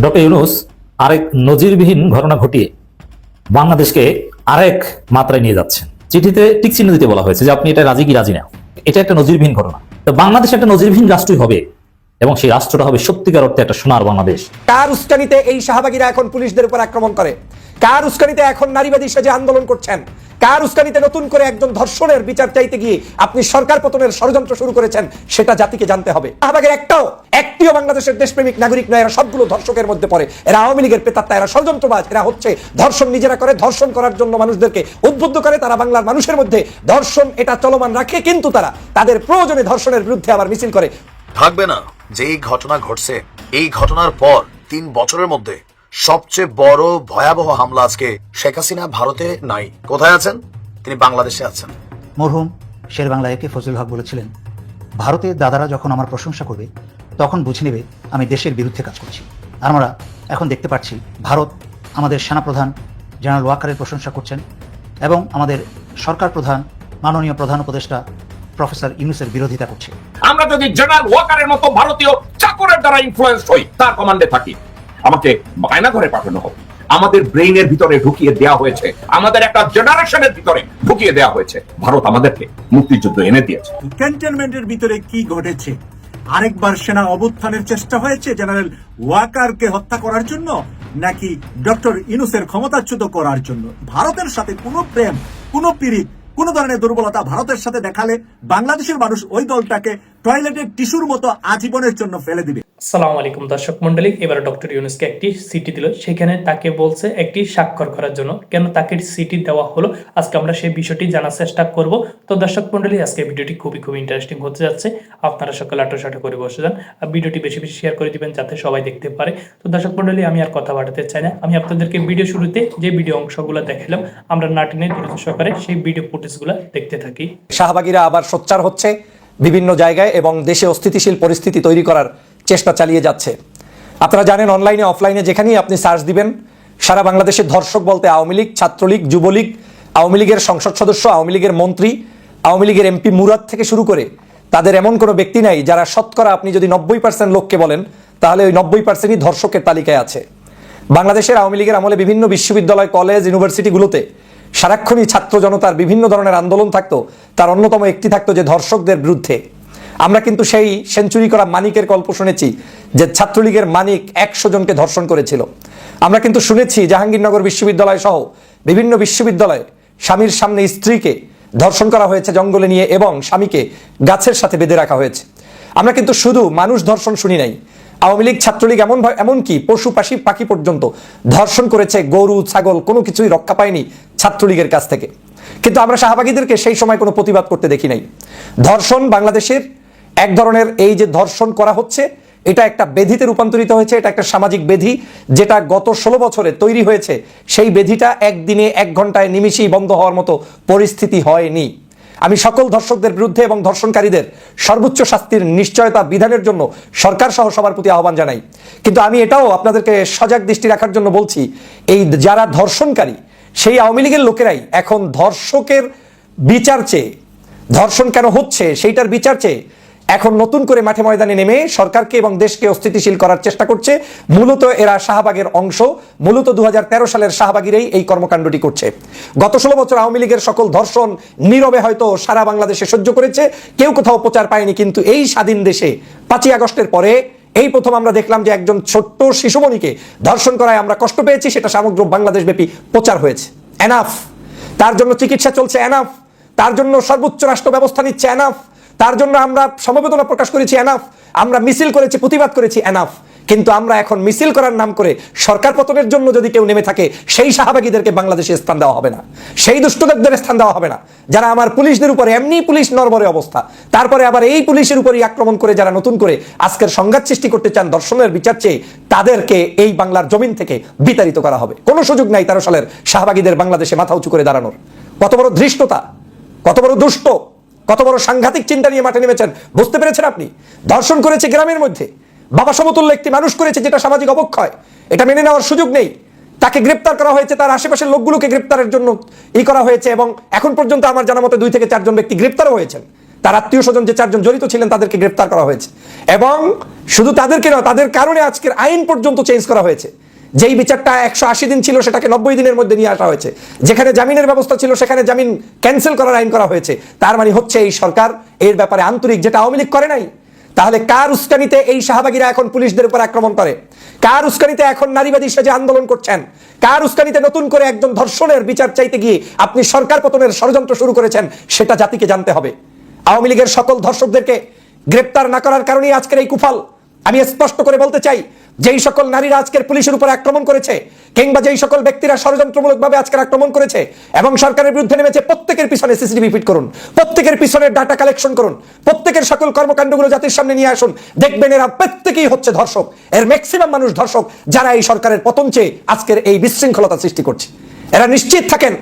Doctor Yunus আরেক নজিরবিহীন ঘটনা ঘটিয়ে বাংলাদেশকে আরেক মাত্রায় নিয়ে যাচ্ছেন। চিঠিতে টিক চিহ্ন দিতে বলা হয়েছে যে আপনি এটা রাজি কি রাজি না। এটা একটা নজিরবিহীন ঘটনা। তো বাংলাদেশ একটা নজিরবিহীন রাষ্ট্রই হবে এবং সেই রাষ্ট্রটা হবে সত্যিকার অর্থে একটা সোনার বাংলাদেশ। কার উস্কানিতে এই শাহবাগীরা এখন পুলিশদের উপর আক্রমণ করে? কার উস্কানিতে এখন নারীবাদী সেজে আন্দোলন করছেন? কার উস্কানিতে নতুন করে একজন ধর্ষণের বিচার চাইতে গিয়ে আপনি সরকার পতনের ষড়যন্ত্র শুরু করেছেন? সেটা জাতিকে জানতে হবে। শাহবাগের একটিও বাংলাদেশের দেশপ্রেমিক নাগরিক নয়, এরা সবগুলো ধর্ষকের মধ্যে পড়ে। এরা আওয়ামী লীগের প্রেতাত্মা, এরা ষড়যন্ত্রবাজ, এরা হচ্ছে ধর্ষণ নিজেরা করে, ধর্ষণ করার জন্য মানুষদেরকে উদ্বুদ্ধ করে। তারা বাংলার মানুষের মধ্যে ধর্ষণ এটা চলমান রাখে, কিন্তু তারা তাদের প্রয়োজনে ধর্ষণের বিরুদ্ধে আবার মিছিল করে। থাকবে না যে এই ঘটনা ঘটছে, এই ঘটনার পর 3 বছরের মধ্যে সবচেয়ে বড় ভয়াবহ হামলা আজকে শেখ হাসিনা ভারতে নাই। কোথায় আছেন? তিনি বাংলাদেশে আছেন। মরহুম শের বাংলা একে ফজলুল হক বলেছিলেন, ভারতের দাদারা যখন আমার প্রশংসা করবে তখন বুঝে নেবে আমি দেশের বিরুদ্ধে কাজ করছি। আর আমরা এখন দেখতে পাচ্ছি ভারত আমাদের সেনাপ্রধান জেনারেল ওয়াকারের প্রশংসা করছেন এবং আমাদের সরকার প্রধান মাননীয় প্রধান উপদেষ্টা প্রফেসর ইউনূসের বিরোধিতা করছে। আমরা যদি জেনারেল ওয়াকারের মতো ভারতীয় চাকরের দ্বারা ইনফ্লুয়েন্স হই, তার কমান্ডে থাকি, আমাকে বায়না ঘরে পাঠানো হবে। আমাদের ব্রেইনের ভিতরে ঢুকিয়ে দেওয়া হয়েছে, আমাদের একটা জেনারেশনের ভিতরে ঢুকিয়ে দেওয়া হয়েছে ভারত আমাদেরকে মুক্তিযুদ্ধ এনে দিয়েছে। ক্যান্টনমেন্টের ভিতরে কি ঘটেছে? আরেকবার সেনা অভ্যুত্থানের চেষ্টা হয়েছে জেনারেল ওয়াকারকে হত্যা করার জন্য, নাকি ডক্টর ইউনূসের ক্ষমতাচ্যুত করার জন্য? ভারতের সাথে কোনো প্রেম, কোনো পীড়িত, কোন ধরনের দুর্বলতা ভারতের সাথে দেখালে বাংলাদেশের মানুষ ওই দলটাকে টয়লেটের টিস্যুর মতো আজীবনের জন্য ফেলে দিবে। আসসালামু আলাইকুম দর্শক মন্ডলী। এবার ডক্টর ইউনূসকে একটি সিটি দিল, সেখানে তাকে বলছে একটি স্বাক্ষর করার জন্য। কেন তাকে সিটি দেওয়া হলো, আজকে আমরা সেই বিষয়টি জানার চেষ্টা করব। তো দর্শক মন্ডলী, আজকে ভিডিওটি খুবই ইন্টারেস্টিং হতে যাচ্ছে। আপনারা সকলে আটো করে বসে যান আর ভিডিওটি বেশি বেশি শেয়ার করে দিবেন যাতে সবাই দেখতে পারে। তো দর্শক মন্ডলী, আমি আর কথা বাড়াতে চাই না। আমি আপনাদেরকে ভিডিও শুরুতে যে ভিডিও অংশগুলো দেখালাম, আমরা নাটিনের ধৈর্য সহকারে সেই ভিডিও ফুটেজগুলো দেখতে থাকি। শাহবাগীরা আবার সোচ্চার হচ্ছে বিভিন্ন জায়গায় এবং দেশে অস্থিতিশীল পরিস্থিতি তৈরি করার চেষ্টা চালিয়ে যাচ্ছে। আপনারা জানেন, অনলাইনে অফলাইনে যেখানেই আপনি সার্চ দিবেন, সারা বাংলাদেশের ধর্ষক বলতে আওয়ামী লীগ, ছাত্রলীগ, যুবলীগ, আওয়ামী লীগের সংসদ সদস্য, আওয়ামী লীগের মন্ত্রী, আওয়ামী লীগের এমপি মুরাদ থেকে শুরু করে তাদের এমন কোনো ব্যক্তি নাই যারা শতকরা আপনি যদি 90% লোককে বলেন তাহলে ওই 90%ই ধর্ষকের তালিকায় আছে। বাংলাদেশের আওয়ামী লীগের আমলে বিভিন্ন বিশ্ববিদ্যালয়, কলেজ, ইউনিভার্সিটিগুলোতে সারাক্ষণই ছাত্র জনতার বিভিন্ন ধরনের আন্দোলন থাকতো। তার অন্যতম একটি থাকতো যে ধর্ষকদের বিরুদ্ধে। আমরা কিন্তু সেই সেঞ্চুরি করা মানিকের গল্প শুনেছি যে ছাত্রলীগের মানিক 100 জনকে ধর্ষণ করেছিল। আমরা কিন্তু শুনেছি জাহাঙ্গীরনগর বিশ্ববিদ্যালয় সহ বিভিন্ন বিশ্ববিদ্যালয়ে স্বামীর সামনে স্ত্রীকে ধর্ষণ করা হয়েছে জঙ্গলে নিয়ে এবং স্বামীকে গাছের সাথে বেঁধে রাখা হয়েছে। আমরা কিন্তু শুধু মানুষ ধর্ষণ শুনি নাই, আওয়ামী লীগ, ছাত্রলীগ এমনকি পশু পাখি পর্যন্ত ধর্ষণ করেছে। গরু, ছাগল কোনো কিছুই রক্ষা পায়নি ছাত্রলীগের কাছ থেকে। কিন্তু আমরা শাহবাগীদেরকে সেই সময় কোনো প্রতিবাদ করতে দেখি নাই। ধর্ষণ বাংলাদেশের এক ধরনের, এই যে ধর্ষণ করা হচ্ছে এটা একটা বেধিতে রূপান্তরিত হয়েছে। এটা একটা সামাজিক বেধি যেটা গত 16 বছরে তৈরি হয়েছে। সেই বেধিটা একদিনে, 1 ঘন্টায়, নিমিষেই বন্ধ হওয়ার মতো পরিস্থিতি হয়নি। আমি সকল ধর্ষকদের বিরুদ্ধে এবং ধর্ষণকারীদের সর্বোচ্চ শাস্তির নিশ্চয়তা বিধানের জন্য সরকার সহ সবার প্রতি আহ্বান জানাই। কিন্তু আমি এটাও আপনাদেরকে সজাগ দৃষ্টি রাখার জন্য বলছি, এই যারা ধর্ষণকারী সেই আওয়ামী লীগের লোকেরাই এখন ধর্ষকের বিচার চেয়ে, ধর্ষণ কেন হচ্ছে সেইটার বিচার চেয়ে এখন নতুন করে মাঠে ময়দানে নেমে সরকারকে এবং দেশকে অস্থিতিশীল করার চেষ্টা করছে। মূলত এরা শাহবাগের অংশ, মূলত 2013 সালের শাহবাগীরাই এই কর্মকাণ্ডটি করছে। গত 16 বছর আওয়ামী লীগের সকল ধর্ষণ নীরবে হয়তো সারা বাংলাদেশে সহ্য করেছে, কেউ কোথাও প্রচার পায়নি। কিন্তু এই স্বাধীন দেশে 5ই আগস্টের পরে এই প্রথম আমরা দেখলাম যে একজন ছোট্ট শিশুমণিকে ধর্ষণ করায় আমরা কষ্ট পেয়েছি, সেটা সমগ্র বাংলাদেশ ব্যাপী প্রচার হয়েছে। এনাফ, তার জন্য চিকিৎসা চলছে, এনাফ, তার জন্য সর্বোচ্চ রাষ্ট্র ব্যবস্থা নিচ্ছে, এনাফ, তার জন্য আমরা সমবেদনা প্রকাশ করেছি, এনাফ, আমরা মিছিল করেছি, প্রতিবাদ করেছি, এনাফ। কিন্তু আমরা এখন মিছিল করার নাম করে সরকার পতনের জন্য যদি কেউ নেমে থাকে, সেই শাহবাগীদেরকে বাংলাদেশে স্থান দেওয়া হবে না, সেই দুষ্টদের স্থান দেওয়া হবে না। যারা আমার পুলিশদের উপরে, এমনি পুলিশ নরবরে অবস্থা, তারপরে আবার এই পুলিশের উপরই আক্রমণ করে যারা নতুন করে আজকের সংঘাত সৃষ্টি করতে চান ধর্ষণের বিচার চেয়ে, তাদেরকে এই বাংলার জমিন থেকে বিতাড়িত করা হবে। কোনো সুযোগ নাই 13 সালের শাহবাগীদের বাংলাদেশে মাথা উঁচু করে দাঁড়ানোর। কত বড় ধৃষ্টতা, কত বড় দুষ্ট, কত বড় সাংঘাতিক চিন্তা নিয়ে মাঠে নেমেছেন বুঝতে পেরেছেন আপনি? ধর্ষণ করেছে গ্রামের মধ্যে, বাবা সমতুল্য একটি মানুষ করেছে, যেটা সামাজিক অবক্ষয়, এটা মেনে নেওয়ার সুযোগ নেই। তাকে গ্রেপ্তার করা হয়েছে, তার আশেপাশের লোকগুলোকে গ্রেপ্তারের জন্য করা হয়েছে এবং এখন পর্যন্ত আমার জানা মতে 2 থেকে 4 জন ব্যক্তি গ্রেপ্তারও হয়েছেন। তার আত্মীয় স্বজন যে 4 জন জড়িত ছিলেন তাদেরকে গ্রেফতার করা হয়েছে, এবং শুধু তাদেরকে নয়, তাদের কারণে আজকের আইন পর্যন্ত চেঞ্জ করা হয়েছে। যেই বিচারটা 180 দিন ছিল সেটাকে 90 দিনের মধ্যে নিয়ে আসা হয়েছে। যেখানে জামিনের ব্যবস্থা ছিল সেখানে জামিন ক্যান্সেল করার আইন করা হয়েছে। তার মানে হচ্ছে এই সরকার এর ব্যাপারে আন্তরিক, যেটা আওয়ামী লীগ করে নাই। তাহলে কার উস্কানিতে এই শাহবাগীরা এখন পুলিশদের উপর আক্রমণ করে? কার উস্কানিতে এখন নারীবাদী সেজে আন্দোলন করছেন? কার উস্কানিতে নতুন করে একজন ধর্ষণের বিচার চাইতে গিয়ে আপনি সরকার পতনের ষড়যন্ত্র শুরু করেছেন? সেটা জাতিকে জানতে হবে। আওয়ামী লীগের সকল ধর্ষকদেরকে গ্রেপ্তার না করার কারণেই আজকের এই কুফল। আমি স্পষ্ট করে বলতে চাই, যেই সকল নারীরা আজকের পুলিশের উপর আক্রমণ করেছে, কিংবা যেই সকল ব্যক্তিরা ষড়যন্ত্রমূলকভাবে আজকের আক্রমণ করেছে এবং সরকারের বিরুদ্ধে নেমেছে, প্রত্যেকের পিছনে সিসিটিভি ফিট করুন, প্রত্যেকের পিছনে ডাটা কালেকশন করুন, প্রত্যেকের সকল কর্মকাণ্ডগুলো জাতির সামনে নিয়ে আসুন। দেখবেন এরা প্রত্যেকেই হচ্ছে ধর্ষক। এর ম্যাক্সিমাম মানুষ ধর্ষক, যারা এই সরকারের পতন চেয়ে আজকের এই বিশৃঙ্খলতা সৃষ্টি করছে। এরা নিশ্চিত থাকেন,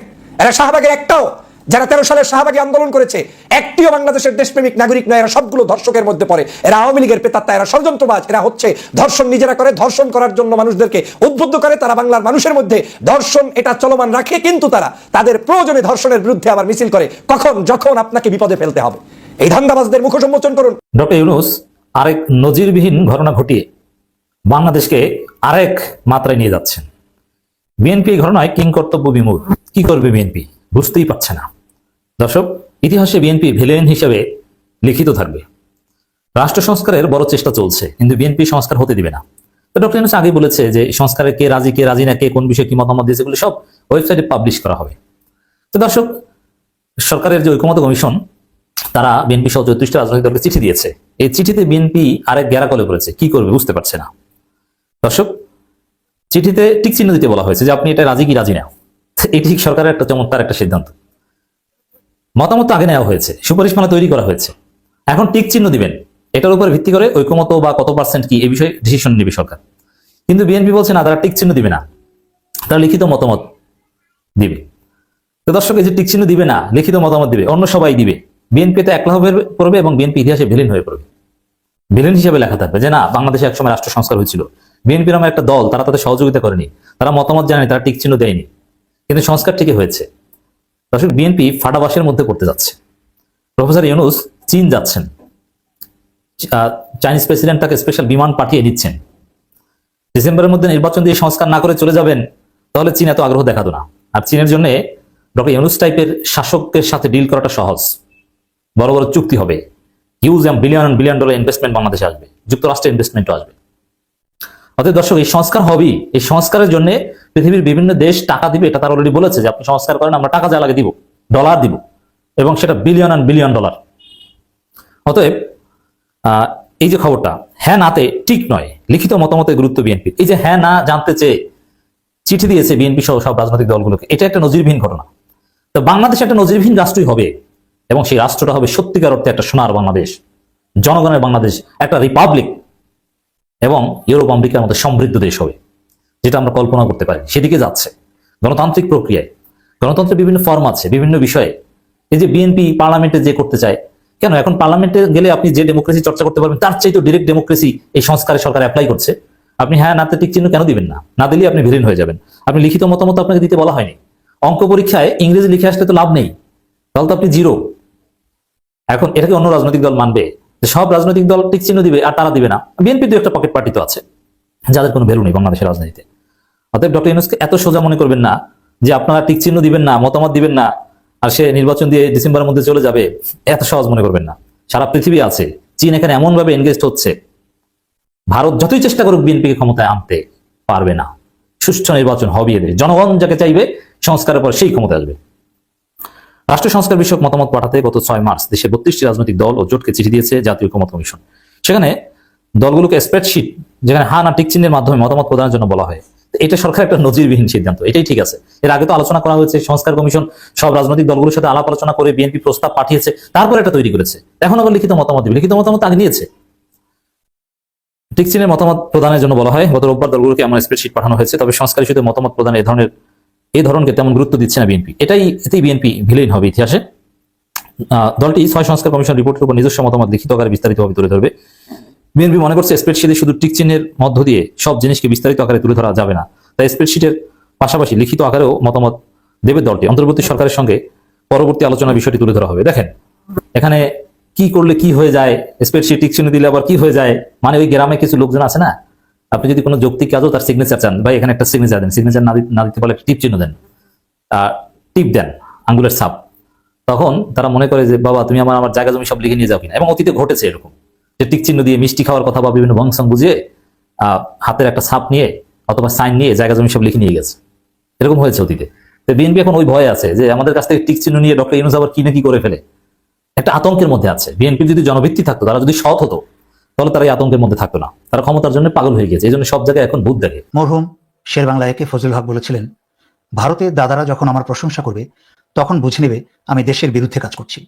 এরা শাহবাগের একটাও, যারা 13 সালে শাহবাগী আন্দোলন করেছে, একটিও বাংলাদেশের দেশপ্রেমিক নাগরিক নয়। এরা সবগুলো ধর্ষকের মধ্যে পড়ে। এরা আওয়ামী লীগের প্রেতাত্মা, এরা ষড়যন্ত্রবাজ। এরা হচ্ছে ধর্ষণ নিজেরা করে, ধর্ষণ করার জন্য মানুষদেরকে উদ্বুদ্ধ করে। তারা বাংলার মানুষের মধ্যে ধর্ষণ এটা চলমান রাখে, কিন্তু তারা তাদের প্রয়োজনে ধর্ষণের বিরুদ্ধে আবার মিছিল করে, কখন যখন আপনাকে বিপদে ফেলতে হবে। এই ধান্দাবাজদের মুখ সম্মোচন করুন। ডক্টর ইউনূস আরেক নজিরবিহীন ঘটনা ঘটিয়ে বাংলাদেশকে আরেক মাত্রায় নিয়ে যাচ্ছেন। বিএনপি এই ঘটনায় কিংকর্তব্য বিমূঢ়। কি করবে বিএনপি বুঝতেই পারছে না। দর্শক, ইতিহাসে বিএনপি ভিলেন হিসেবে লিখিত থাকবে। রাষ্ট্র সংস্কারের বড় চেষ্টা চলছে, কিন্তু বিএনপি সংস্কার হতে দিবে না। তো ডক্টর ইউনূস আগে বলেছে যে সংস্কারে কে রাজি না, কে কোন বিষয়ে কি মতামত দিয়েছে, এগুলো সব ওয়েবসাইটে পাবলিশ করা হবে। তো দর্শক, সরকারের যে ঐকমত্য কমিশন, তারা বিএনপি সহ 34টা রাজনৈতিক দলকে চিঠি দিয়েছে। এই চিঠিতে বিএনপি আরেক গ্যারাকলে পড়েছে, কি করবে বুঝতে পারছে না। দর্শক, চিঠিতে টিক চিহ্ন দিতে বলা হয়েছে যে আপনি এটা রাজি কি রাজি না। এটি ঠিক সরকারের একটা চমৎকার একটা সিদ্ধান্ত। মতামত আগে নেওয়া হয়েছে, সুপারিশমালা তৈরি করা হয়েছে, এখন টিক চিহ্ন দিবেন। এটার উপর ভিত্তি করে ঐকমত বা কত পার্সেন্ট কি এই বিষয়ে ডিসিশন নেবে সরকার। কিন্তু বিএনপি বলছে না, তারা টিক চিহ্ন দিবে না, তারা লিখিত মতামত দিবে। তো দর্শক, এই যে টিক চিহ্ন দিবে না, লিখিত মতামত দিবে, অন্য সবাই দিবে, বিএনপি তো একলা হয়ে পড়বে এবং বিএনপি ইতিহাসে ভিলেন হয়ে পড়বে। ভিলেন হিসেবে লেখা থাকবে যে না, বাংলাদেশে একসময় রাষ্ট্র সংস্কার হয়েছিল, বিএনপি নামে একটা দল, তারা তাদের সহযোগিতা করেনি, তারা মতামত জানেনি, তারা টিক চিহ্ন দেয়নি, কিন্তু সংস্কার ঠিকই হয়েছে। দর্শক, বিএনপি ফাটাবাসের মধ্যে পড়তে যাচ্ছে। প্রফেসর ইউনূস চীন যাচ্ছেন, চাইনিজ প্রেসিডেন্ট তাকে স্পেশাল বিমান পাঠিয়ে দিচ্ছেন। ডিসেম্বরের মধ্যে নির্বাচন দিয়ে সংস্কার না করে চলে যাবেন, তাহলে চীন এত আগ্রহ দেখাতো না। আর চীনের জন্য ডক্টর ইউনূস টাইপের শাসকের সাথে ডিল করাটা সহজ। বড় বড় চুক্তি হবে, হিউজ বিলিয়ন ডলার ইনভেস্টমেন্ট বাংলাদেশে আসবে, যুক্তরাষ্ট্রের ইনভেস্টমেন্টও আসবে। অতএব দর্শক, এই সংস্কার হবেই। এই সংস্কারের জন্য পৃথিবীর বিভিন্ন দেশ টাকা দিবে, এটা তারা অলরেডি বলেছে যে আপনি সংস্কার করেন, আমরা টাকা যা লাগে দিব, ডলার দিব, এবং সেটা বিলিয়ন ডলার। অতএব এই যে খবরটা, হ্যাঁ নাতে ঠিক নয়, লিখিত মতামতের গুরুত্ব বিএনপি। এই যে হ্যাঁ না জানতে চেয়ে চিঠি দিয়েছে বিএনপি সহ সব রাজনৈতিক দলগুলোকে, এটা একটা নজিরবিহীন ঘটনা। তো বাংলাদেশ একটা নজিরবিহীন রাষ্ট্রই হবে, এবং সেই রাষ্ট্রটা হবে সত্যিকার অর্থে একটা সোনার বাংলাদেশ, জনগণের বাংলাদেশ, একটা রিপাবলিক, এবং ইউরোপ আমেরিকার মতো সমৃদ্ধ দেশ হবে, যেটা আমরা কল্পনা করতে পারি। সেদিকে যাচ্ছে গণতান্ত্রিক প্রক্রিয়ায়। গণতন্ত্রের বিভিন্ন ফর্ম আছে, বিভিন্ন বিষয়ে। এই যে বিএনপি পার্লামেন্টে যে করতে চায়, কেন এখন পার্লামেন্টে গেলে আপনি যে ডেমোক্রেসি চর্চা করতে পারবেন, তার চাইতে ডিরেক্ট ডেমোক্রেসি এই সংস্কারে সরকার অ্যাপ্লাই করছে। আপনি হ্যাঁ নাতে টিক চিহ্ন কেন দিবেন না? না দিলে আপনি ভিলেন হয়ে যাবেন। আপনি লিখিত মতামত আপনাকে দিতে বলা হয়নি। অঙ্ক পরীক্ষায় ইংরেজি লিখে আসলে তো লাভ নেই, তাহলে তো আপনি জিরো। এখন এটাকে অন্য রাজনৈতিক দল মানবে? সব রাজনৈতিক দল টিক চিহ্ন দিবে আর তারা দিবে না? বিএনপি তো একটা পকেট পার্টি তো আছে, যাদের কোনো ভ্যালু নেই বাংলাদেশের রাজনীতিতে। অতএব ডক্টর ইউনূসকে এত সোজা মনে করবেন না যে আপনারা টিক চিহ্ন দিবেন না, মতামত দিবেন না, আর সে নির্বাচন দিয়ে ডিসেম্বরের মধ্যে চলে যাবে, এত সহজ মনে করবেন না। সারা পৃথিবী আছে, চীন এখানে এমন ভাবে এনগেজড হচ্ছে, ভারত যতই চেষ্টা করুক বিএনপিকে ক্ষমতায় আনতে পারবে না। সুষ্ঠু নির্বাচন হবে, এদের জনগণ যাকে চাইবে সংস্কারের পর সেই ক্ষমতায় আসবে। রাষ্ট্র সংস্কার বিষয়ক মতামত পাঠাতে গত 6 মার্চ দেশে 32টি রাজনৈতিক দল ও জোটকে চিঠি দিয়েছে জাতীয় ঐকমত্য কমিশন। সেখানে দলগুলোকে স্প্রেডশিট, যেখানে হ্যাঁ না টিক চিহ্নের মাধ্যমে মতামত প্রদানের জন্য বলা হয়। এটা সরকার একটা নজিরবিহীন সিদ্ধান্ত, এটাই ঠিক আছে। এর আগে তো আলোচনা করা হয়েছে, সংস্কার কমিশন সব রাজনৈতিক দলগুলোর সাথে আলাপ আলোচনা করে বিএনপি প্রস্তাব পাঠিয়েছে, তারপর এটা তৈরি করেছে। এখন আবার লিখিত মতামত দিবে, লিখিত মতামত আগে নিয়েছে। টিক চিহ্নের মতামত প্রদানের জন্য বলা হয়। গত রোববার দলগুলোকে এমন স্প্রেডশিট পাঠানো হয়েছে, তবে সংস্কার ইস্যুতে মতামত প্রদানের এই ধরনকে তেমন গুরুত্ব দিচ্ছে না বিএনপি। এতেই বিএনপি ভিলেন হবে ইতিহাসে। দলটি 6 সংস্কার কমিশন রিপোর্টের উপর নিজস্ব মতামত লিখিত আকারে বিস্তারিতভাবে তুলে ধরবে। বিএনপি মনে করছে স্প্রেডশিটে শুধু টিক চিহ্নের মধ্য দিয়ে সব জিনিসকে বিস্তারিত আকারে তুলে ধরা যাবে না, তাই স্প্রেডশিটের পাশাপাশি লিখিত আকারেও মতামত দেবে দলটি। অন্তর্বর্তী সরকারের সঙ্গে পরবর্তী আলোচনার বিষয়টি তুলে ধরা হবে। দেখেন, এখানে কি করলে কি হয়ে যায়, স্প্রেডশিট টিক চিহ্ন দিলে আবার কি হয়ে যায়, মানে ওই গ্রামে কিছু লোকজন আছে না, আপনি যদি কোনো যৌক্তিক কাজও তার সিগনেচার চান, ভাই এখানে একটা সিগনেচার দেন, সিগনেচার না দিতে পারলে একটা টিপ চিহ্ন দেন, টিপ দেন আঙ্গুলের ছাপ, তখন তারা মনে করে যে বাবা তুমি আমার জায়গা জমি সব লিখে নিয়ে যাও কিনা। এবং অতীতে ঘটেছে এরকম যে টিক চিহ্ন দিয়ে মিষ্টি খাওয়ার কথা বা বিভিন্ন ভংসং বুঝিয়ে হাতের একটা ছাপ নিয়ে অথবা সাইন নিয়ে জায়গা জমি সব লিখে নিয়ে গেছে, এরকম হয়েছে অতীতে। তো বিএনপি এখন ওই ভয়ে আছে যে আমাদের কাছ থেকে টিক চিহ্ন নিয়ে ডক্টর ইউনূস আবার কি না কি করে ফেলে, একটা আতঙ্কের মধ্যে আছে। বিএনপির যদি জনভিত্তি থাকতো, তারা যদি সৎ হতো, তাহলে তারা এই আতঙ্কের মধ্যে থাকতো না। তারা ক্ষমতার জন্য পাগল হয়ে গেছে, এই জন্য সব জায়গায় এখন ভূত দেখে। মরহুম শের বাংলা একে ফজল হক বলেছিলেন, ভারতের দাদারা যখন আমার প্রশংসা করবে তখন বুঝে নেবে আমি দেশের বিরুদ্ধে কাজ করছি।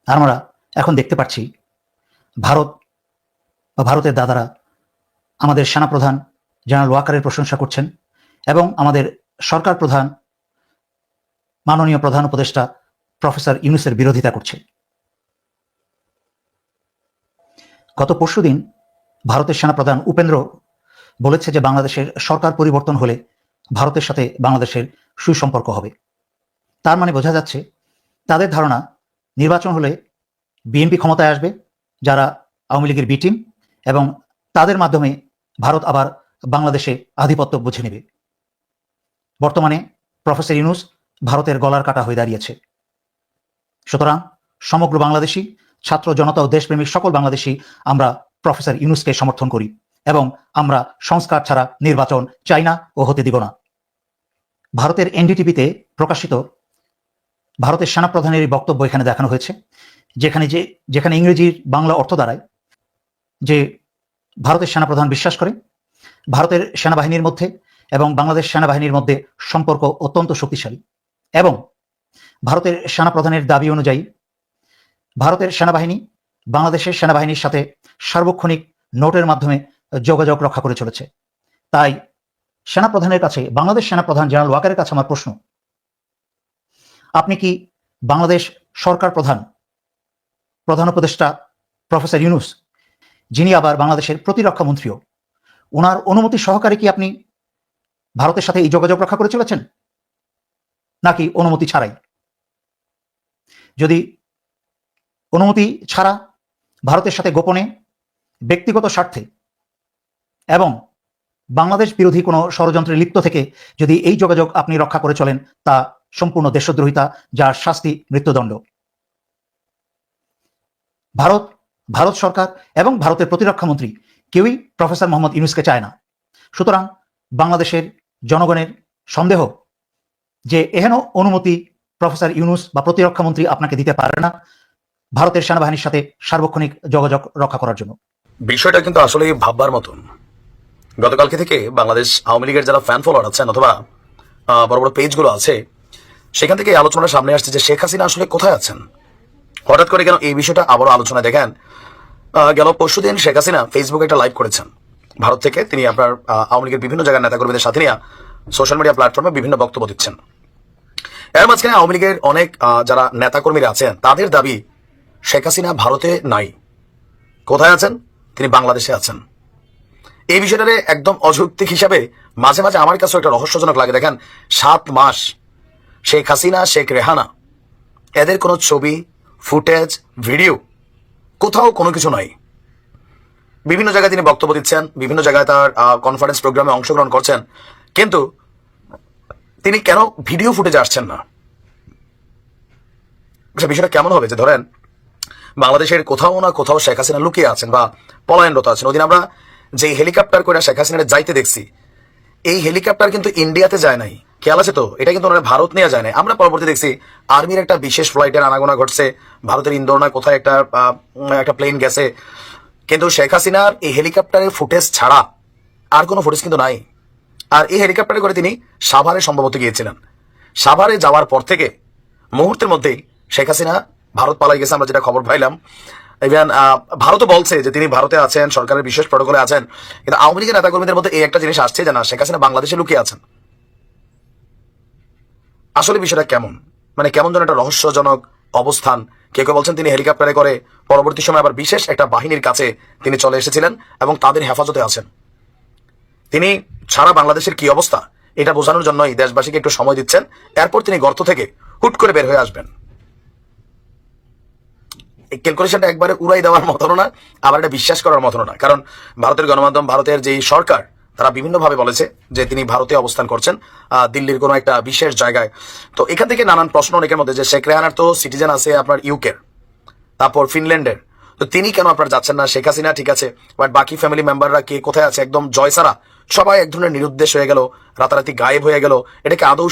আর আমরা এখন দেখতে পাচ্ছি ভারত বা ভারতের দাদারা আমাদের সেনাপ্রধান জেনারেল ওয়াকারের প্রশংসা করছেন এবং আমাদের সরকার প্রধান মাননীয় প্রধান উপদেষ্টা প্রফেসর ইউনূসের বিরোধিতা করছে। গত পরশুদিন ভারতের সেনাপ্রধান উপেন্দ্র বলেছে যে বাংলাদেশের সরকার পরিবর্তন হলে ভারতের সাথে বাংলাদেশের সুসম্পর্ক হবে। তার মানে বোঝা যাচ্ছে তাদের ধারণা নির্বাচন হলে বিএনপি ক্ষমতায় আসবে, যারা আওয়ামী লীগের বি টিম, এবং তাদের মাধ্যমে ভারত আবার বাংলাদেশে আধিপত্য বুঝে নেবে। বর্তমানে প্রফেসর ইউনূস ভারতের গলার কাটা হয়ে দাঁড়িয়েছে। সুতরাং সমগ্র বাংলাদেশি ছাত্র জনতা ও দেশপ্রেমিক সকল বাংলাদেশি আমরা প্রফেসর ইউনূসকে সমর্থন করি এবং আমরা সংস্কার ছাড়া নির্বাচন চাই না ও হতে দিব না। ভারতের এনডিটিভিতে প্রকাশিত ভারতের সেনাপ্রধানের এই বক্তব্য এখানে দেখানো হয়েছে, যেখানে ইংরেজির বাংলা অর্থ দাঁড়ায় যে ভারতের সেনাপ্রধান বিশ্বাস করে ভারতের সেনাবাহিনীর মধ্যে এবং বাংলাদেশ সেনাবাহিনীর মধ্যে সম্পর্ক অত্যন্ত শক্তিশালী, এবং ভারতের সেনাপ্রধানের দাবি অনুযায়ী ভারতের সেনাবাহিনী বাংলাদেশের সেনাবাহিনীর সাথে সার্বক্ষণিক নোটের মাধ্যমে যোগাযোগ রক্ষা করে চলেছে। তাই সেনাপ্রধানের কাছে, বাংলাদেশ সেনাপ্রধান জেনারেল ওয়াকারের কাছে আমার প্রশ্ন, আপনি কি বাংলাদেশ সরকার প্রধান উপদেষ্টা প্রফেসর ইউনূস, যিনি আবার বাংলাদেশের প্রতিরক্ষা মন্ত্রীও, ওনার অনুমতি সহকারে কি আপনি ভারতের সাথে এই যোগাযোগ রক্ষা করে চলেছেন, নাকি অনুমতি ছাড়াই? যদি অনুমতি ছাড়া ভারতের সাথে গোপনে ব্যক্তিগত স্বার্থে এবং বাংলাদেশ বিরোধী কোনো ষড়যন্ত্রে লিপ্ত থেকে যদি এই যোগাযোগ আপনি রক্ষা করে চলেন, তা সম্পূর্ণ দেশদ্রোহিতা, যার শাস্তি মৃত্যুদণ্ড। ভারত সরকার এবং ভারতের প্রতিরক্ষা মন্ত্রী কেউই প্রফেসর মোহাম্মদ ইউনূসকে চায় না। সুতরাং বাংলাদেশের জনগণের সন্দেহ যে এহেন অনুমতি প্রফেসর ইউনূস বা প্রতিরক্ষা মন্ত্রী আপনাকে দিতে পারে না ভারতের সেনাবাহিনীর সাথে সার্বক্ষণিক যোগাযোগ রক্ষা করার জন্য। বিষয়টা কিন্তু আসলে ভাববার মতন। গতকালকে থেকে বাংলাদেশ আওয়ামী লীগের যারা ফ্যান ফলোয়ার আছেন অথবা বড় বড় পেজগুলো আছে, সেখান থেকে এই আলোচনার সামনে আসছে যে শেখ হাসিনা আসলে কোথায় আছেন। হঠাৎ করে কেন এই বিষয়টা আবারও আলোচনায় দেখেন, গেল পরশুদিন শেখ হাসিনা ফেসবুকে একটা লাইভ করেছেন ভারত থেকে। তিনি আপনার আওয়ামী লীগের বিভিন্ন জায়গার নেতাকর্মীদের সাথে নিয়ে সোশ্যাল মিডিয়া প্ল্যাটফর্মে বিভিন্ন বক্তব্য দিচ্ছেন। এর মাঝখানে আওয়ামী লীগের অনেক যারা নেতাকর্মীরা আছেন তাদের দাবি শেখ হাসিনা ভারতে নাই, কোথায় আছেন, তিনি বাংলাদেশে আছেন। এই বিষয়টারে একদম অযৌক্তিক হিসাবে মাঝে মাঝে আমার কাছে একটা রহস্যজনক লাগে। দেখেন 7 মাস শেখ হাসিনা, শেখ রেহানা, এদের কোনো ছবি, ফুটেজ, ভিডিও কোথাও কোনো কিছু নাই। বিভিন্ন জায়গায় তিনি বক্তব্য দিচ্ছেন, বিভিন্ন জায়গায় তার কনফারেন্স প্রোগ্রামে অংশগ্রহণ করছেন, কিন্তু তিনি কেন ভিডিও ফুটেজে আসছেন না? বিষয়টা কেমন হবে যে ধরেন বাংলাদেশের কোথাও না কোথাও শেখ হাসিনা লুকিয়ে আছেন বা পলায়নরত আছেন। ওদিন আমরা যে হেলিকপ্টার করে শেখ হাসিনার যাইতে দেখছি, এই হেলিকপ্টার কিন্তু ইন্ডিয়াতে যায় নাই, খেয়াল আছে তো? এটা কিন্তু ওনারা ভারত নিয়ে যায় নাই। আমরা পরবর্তী দেখছি আর্মির একটা বিশেষ ফ্লাইটের আনাগোনা ঘটছে, ভারতের ইন্দোর না কোথায় একটা প্লেন গেছে, কিন্তু শেখ হাসিনার এই হেলিকপ্টারের ফুটেজ ছাড়া আর কোনো ফুটেজ কিন্তু নাই। আর এই হেলিকপ্টারে করে তিনি সাভারে সম্ভবত গিয়েছিলেন। সাভারে যাওয়ার পর থেকে মুহূর্তের মধ্যেই শেখ হাসিনা ভারত পালাই গেছে, আমরা যেটা খবর পাইলাম। ইভেন ভারতও বলছে যে তিনি ভারতে আছেন, সরকারের বিশেষ প্রটোকলে আছেন, কিন্তু আওয়ামী লীগের নেতাকর্মীদের মধ্যে এই একটা জিনিস আসছে যে না, শেখ হাসিনা বাংলাদেশে লুকিয়ে আছেন। আসলে বিষয়টা কেমন, মানে কেমন যেন একটা রহস্যজনক অবস্থান। কেউ কেউ বলছেন তিনি হেলিকপ্টারে করে পরবর্তী সময় আবার বিশেষ একটা বাহিনীর কাছে তিনি চলে এসেছিলেন এবং তাদের হেফাজতে আছেন। তিনি ছাড়া বাংলাদেশের কি অবস্থা এটা বোঝানোর জন্য এই দেশবাসীকে একটু সময় দিচ্ছেন, এরপর তিনি গর্ত থেকে হুট করে বের হয়ে আসবেন। এই ক্যালকুলেশনটা একবারে উড়াই দেওয়ার মতনও না, আবার এটা বিশ্বাস করার মতনও না। কারণ ভারতের গণমাধ্যম, ভারতের যেই সরকার, তারা বিভিন্নভাবে বলেছে যে তিনি ভারতে অবস্থান করছেন, দিল্লির কোনো একটা বিশেষ জায়গায়। তো এখান থেকে নানান প্রশ্ন অনেকের মধ্যে, যে শেখ রেহানার তো সিটিজেন আছে আপনার ইউকের, তারপর ফিনল্যান্ডের, তো তিনি কেন আপনার যাচ্ছেন না? শেখ হাসিনা ঠিক আছে, বাট বাকি ফ্যামিলি মেম্বাররা কে কোথায় আছে? একদম জয়সারা সবাই এক ধরনের নিরুদ্দেশ হয়ে গেল, রাতারাতি গায়েব হয়ে গেল। এটাকে আদৌ